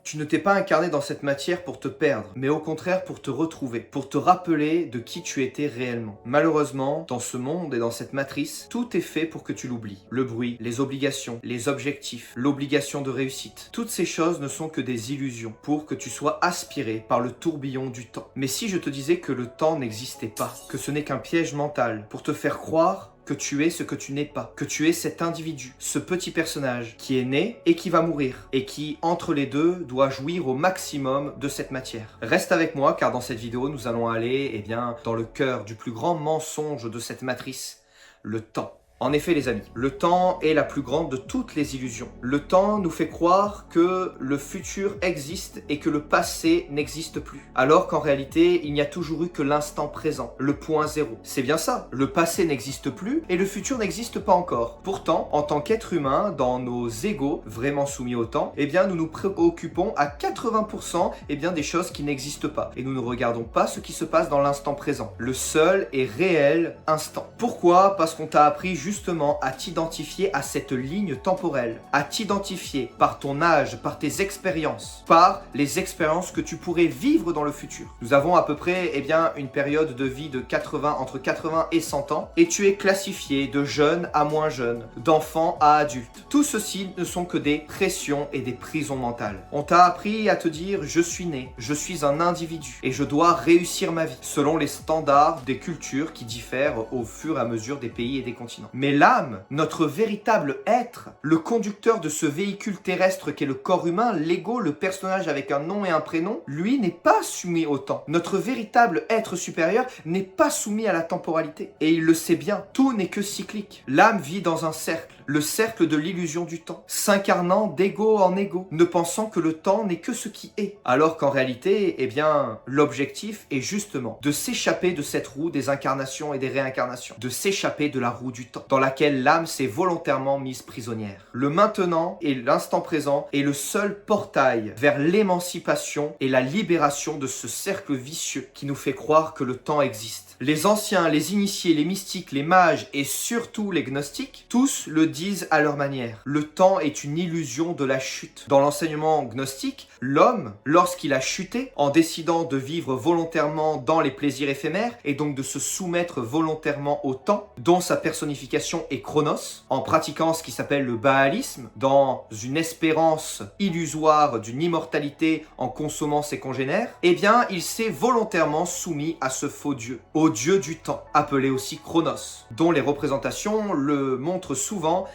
Tu ne t'es pas incarné dans cette matière pour te perdre, mais au contraire pour te retrouver, pour te rappeler de qui tu étais réellement. Malheureusement, dans ce monde et dans cette matrice, tout est fait pour que tu l'oublies. Le bruit, les obligations, les objectifs, l'obligation de réussite. Toutes ces choses ne sont que des illusions pour que tu sois aspiré par le tourbillon du temps. Mais si je te disais que le temps n'existait pas, que ce n'est qu'un piège mental pour te faire croire que tu es ce que tu n'es pas, que tu es cet individu, ce petit personnage qui est né et qui va mourir, et qui, entre les deux, doit jouir au maximum de cette matière. Reste avec moi car dans cette vidéo, nous allons aller dans le cœur du plus grand mensonge de cette matrice, le temps. En effet les amis, le temps est la plus grande de toutes les illusions. Le temps nous fait croire que le futur existe et que le passé n'existe plus. Alors qu'en réalité, il n'y a toujours eu que l'instant présent, le point zéro. C'est bien ça, le passé n'existe plus et le futur n'existe pas encore. Pourtant, en tant qu'être humain, dans nos égos vraiment soumis au temps, nous nous préoccupons à 80% des choses qui n'existent pas. Et nous ne regardons pas ce qui se passe dans l'instant présent, le seul et réel instant. Pourquoi ? Parce qu'on t'a appris justement à t'identifier à cette ligne temporelle, à t'identifier par ton âge, par tes expériences, par les expériences que tu pourrais vivre dans le futur. Nous avons à peu près une période de vie de entre 80 et 100 ans et tu es classifié de jeune à moins jeune, d'enfant à adulte. Tout ceci ne sont que des pressions et des prisons mentales. On t'a appris à te dire je suis né, je suis un individu et je dois réussir ma vie selon les standards des cultures qui diffèrent au fur et à mesure des pays et des continents. Mais l'âme, notre véritable être, le conducteur de ce véhicule terrestre qu'est le corps humain, l'ego, le personnage avec un nom et un prénom, lui n'est pas soumis au temps. Notre véritable être supérieur n'est pas soumis à la temporalité. Et il le sait bien, tout n'est que cyclique. L'âme vit dans un cercle, le cercle de l'illusion du temps, s'incarnant d'ego en ego, ne pensant que le temps n'est que ce qui est. Alors qu'en réalité, l'objectif est justement de s'échapper de cette roue des incarnations et des réincarnations, de s'échapper de la roue du temps, dans laquelle l'âme s'est volontairement mise prisonnière. Le maintenant et l'instant présent est le seul portail vers l'émancipation et la libération de ce cercle vicieux qui nous fait croire que le temps existe. Les anciens, les initiés, les mystiques, les mages et surtout les gnostiques, tous le disent à leur manière. Le temps est une illusion de la chute. Dans l'enseignement gnostique, l'homme, lorsqu'il a chuté, en décidant de vivre volontairement dans les plaisirs éphémères et donc de se soumettre volontairement au temps, dont sa personnification est Chronos, en pratiquant ce qui s'appelle le baalisme, dans une espérance illusoire d'une immortalité en consommant ses congénères, il s'est volontairement soumis à ce faux dieu, au dieu du temps, appelé aussi Chronos, dont les représentations le montrent souvent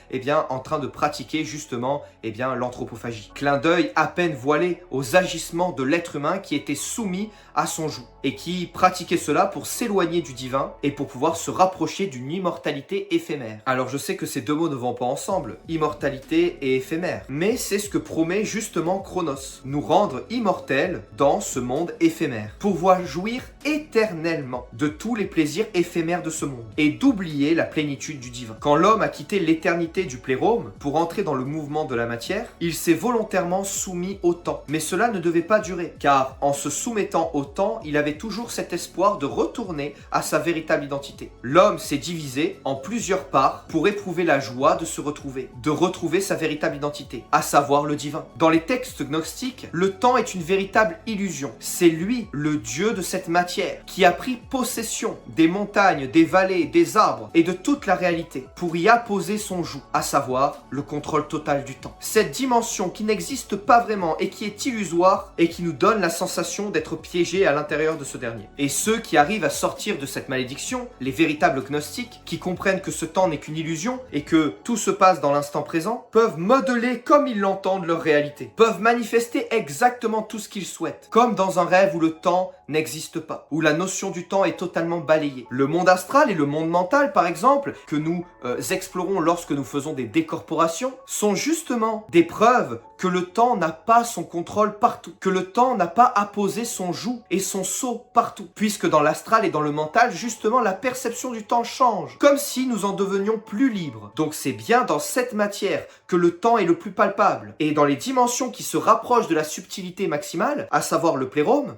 en train de pratiquer justement l'anthropophagie. Clin d'œil à peine voilé aux agissements de l'être humain qui était soumis à son joug et qui pratiquait cela pour s'éloigner du divin et pour pouvoir se rapprocher d'une immortalité éphémère. Alors je sais que ces deux mots ne vont pas ensemble, immortalité et éphémère, mais c'est ce que promet justement Chronos, nous rendre immortels dans ce monde éphémère, pour pouvoir jouir éternellement de tous les plaisirs éphémères de ce monde et d'oublier la plénitude du divin. Quand l'homme a quitté l'éternité du plérôme pour entrer dans le mouvement de la matière, il s'est volontairement soumis au temps, mais cela ne devait pas durer, car en se soumettant au temps, il avait toujours cet espoir de retourner à sa véritable identité. L'homme s'est divisé en plusieurs parts pour éprouver la joie de se retrouver, de retrouver sa véritable identité, à savoir le divin. Dans les textes gnostiques, le temps est une véritable illusion. C'est lui, le dieu de cette matière, qui a pris possession des montagnes, des vallées, des arbres et de toute la réalité pour y apposer son joug, à savoir le contrôle total du temps. Cette dimension qui n'existe pas vraiment et qui est illusoire et qui nous donne la sensation d'être piégés à l'intérieur de ce dernier. Et ceux qui arrivent à sortir de cette malédiction, les véritables gnostiques, qui comprennent que ce temps n'est qu'une illusion et que tout se passe dans l'instant présent, peuvent modeler comme ils l'entendent leur réalité, peuvent manifester exactement tout ce qu'ils souhaitent, comme dans un rêve où le temps n'existe pas, où la notion du temps est totalement balayée. Le monde astral et le monde mental, par exemple, que nous explorons lorsque nous faisons des décorporations, sont justement des preuves que le temps n'a pas son contrôle partout, que le temps n'a pas apposé son joug et son sceau partout, puisque dans l'astral et dans le mental, justement, la perception du temps change, comme si nous en devenions plus libres. Donc c'est bien dans cette matière que le temps est le plus palpable, et dans les dimensions qui se rapprochent de la subtilité maximale, à savoir le plérôme,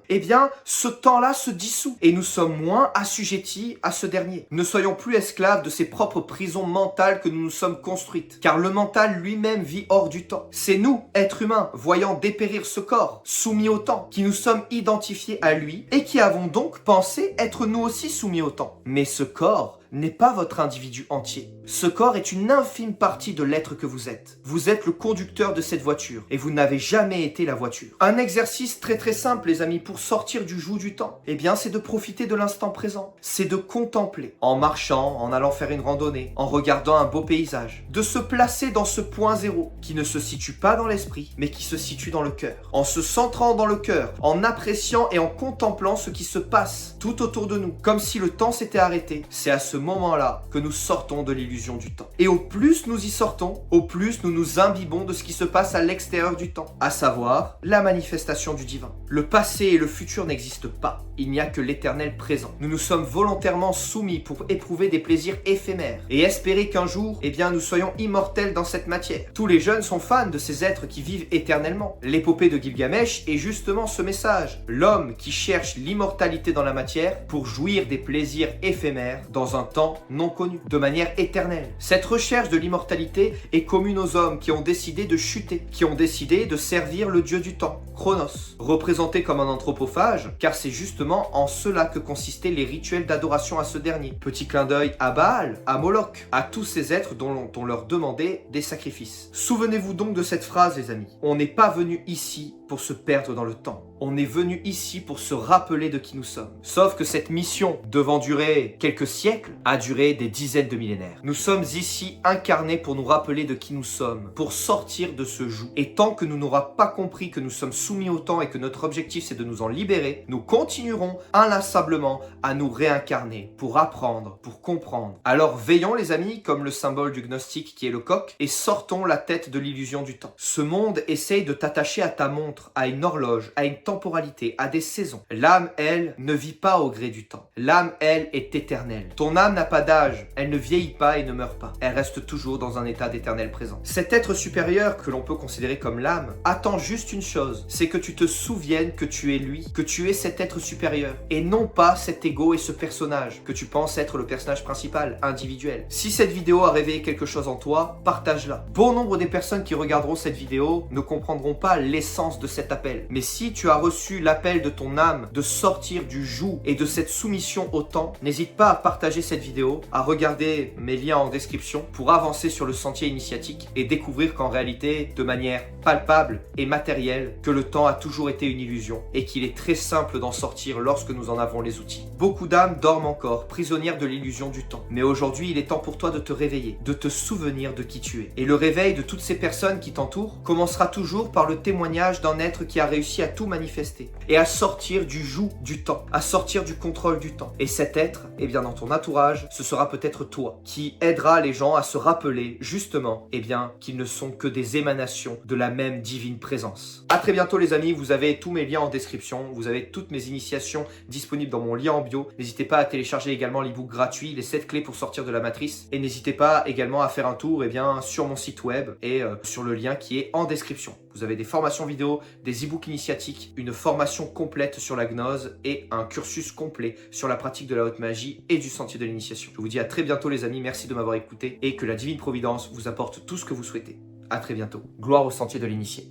ce temps-là se dissout, et nous sommes moins assujettis à ce dernier. Ne soyons plus esclaves de ces propres prisons mentales que nous nous sommes construites. Car le mental lui-même vit hors du temps. C'est nous, êtres humains, voyant dépérir ce corps, soumis au temps, qui nous sommes identifiés à lui et qui avons donc pensé être nous aussi soumis au temps. Mais ce corps n'est pas votre individu entier. Ce corps est une infime partie de l'être que vous êtes. Vous êtes le conducteur de cette voiture et vous n'avez jamais été la voiture. Un exercice très simple les amis pour sortir du joug du temps, eh bien c'est de profiter de l'instant présent. C'est de contempler, en marchant, en allant faire une randonnée, en regardant un beau paysage. De se placer dans ce point zéro qui ne se situe pas dans l'esprit mais qui se situe dans le cœur. En se centrant dans le cœur, en appréciant et en contemplant ce qui se passe tout autour de nous. Comme si le temps s'était arrêté. C'est à ce moment-là que nous sortons de l'illusion du temps. Et au plus nous y sortons, au plus nous nous imbibons de ce qui se passe à l'extérieur du temps, à savoir la manifestation du divin. Le passé et le futur n'existent pas. Il n'y a que l'éternel présent. Nous nous sommes volontairement soumis pour éprouver des plaisirs éphémères et espérer qu'un jour, eh bien, nous soyons immortels dans cette matière. Tous les jeunes sont fans de ces êtres qui vivent éternellement. L'épopée de Gilgamesh est justement ce message. L'homme qui cherche l'immortalité dans la matière pour jouir des plaisirs éphémères dans un temps non connu, de manière éternelle. Cette recherche de l'immortalité est commune aux hommes qui ont décidé de chuter, qui ont décidé de servir le dieu du temps, Chronos, représenté comme un anthropophage, car c'est justement en cela que consistaient les rituels d'adoration à ce dernier. Petit clin d'œil à Baal, à Moloch, à tous ces êtres dont on leur demandait des sacrifices. Souvenez-vous donc de cette phrase les amis, on n'est pas venu ici pour se perdre dans le temps. On est venu ici pour se rappeler de qui nous sommes. Sauf que cette mission, devant durer quelques siècles, a duré des dizaines de millénaires. Nous sommes ici incarnés pour nous rappeler de qui nous sommes, pour sortir de ce joug. Et tant que nous n'aurons pas compris que nous sommes soumis au temps et que notre objectif c'est de nous en libérer, nous continuerons inlassablement à nous réincarner pour apprendre, pour comprendre. Alors veillons les amis, comme le symbole du gnostique qui est le coq, et sortons la tête de l'illusion du temps. Ce monde essaye de t'attacher à ta montre, à une horloge, à une temporalité, à des saisons. L'âme, elle, ne vit pas au gré du temps. L'âme, elle, est éternelle. Ton âme n'a pas d'âge, elle ne vieillit pas et ne meurt pas. Elle reste toujours dans un état d'éternel présent. Cet être supérieur, que l'on peut considérer comme l'âme, attend juste une chose, c'est que tu te souviennes que tu es lui, que tu es cet être supérieur, et non pas cet ego et ce personnage, que tu penses être le personnage principal, individuel. Si cette vidéo a réveillé quelque chose en toi, partage-la. Bon nombre des personnes qui regarderont cette vidéo ne comprendront pas l'essence de cet appel. Mais si tu as reçu l'appel de ton âme de sortir du joug et de cette soumission au temps, n'hésite pas à partager cette vidéo, à regarder mes liens en description pour avancer sur le sentier initiatique et découvrir qu'en réalité, de manière palpable et matérielle, que le temps a toujours été une illusion et qu'il est très simple d'en sortir lorsque nous en avons les outils. Beaucoup d'âmes dorment encore, prisonnières de l'illusion du temps. Mais aujourd'hui, il est temps pour toi de te réveiller, de te souvenir de qui tu es. Et le réveil de toutes ces personnes qui t'entourent commencera toujours par le témoignage d'un être qui a réussi à tout manifester et à sortir du joug du temps, à sortir du contrôle du temps. Et cet être, eh bien dans ton entourage, ce sera peut-être toi qui aidera les gens à se rappeler justement, eh bien qu'ils ne sont que des émanations de la même divine présence. À très bientôt les amis, vous avez tous mes liens en description, vous avez toutes mes initiations disponibles dans mon lien en bio. N'hésitez pas à télécharger également l'ebook gratuit, les 7 clés pour sortir de la matrice, et n'hésitez pas également à faire un tour sur mon site web et sur le lien qui est en description. Vous avez des formations vidéo, des e-books initiatiques, une formation complète sur la gnose et un cursus complet sur la pratique de la haute magie et du sentier de l'initiation. Je vous dis à très bientôt les amis, merci de m'avoir écouté et que la divine providence vous apporte tout ce que vous souhaitez. À très bientôt. Gloire au sentier de l'initié.